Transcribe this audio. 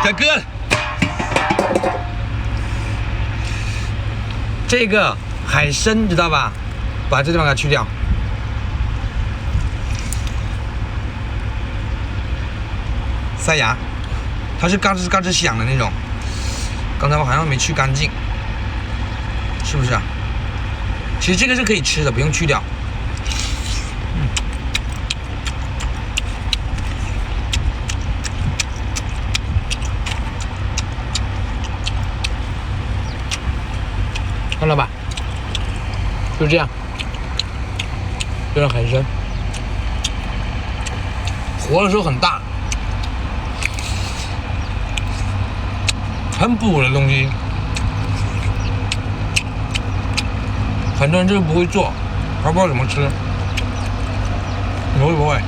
该割了。这个海参知道吧？把这地方给它去掉。塞牙，它是嘎吱嘎吱响的那种。刚才我好像没去干净，是不是啊？其实这个是可以吃的，不用去掉。看到吧？就这样，这样海参，活的时候很大，很补的东西。很多人这个不会做，还不知道怎么吃。你会不会？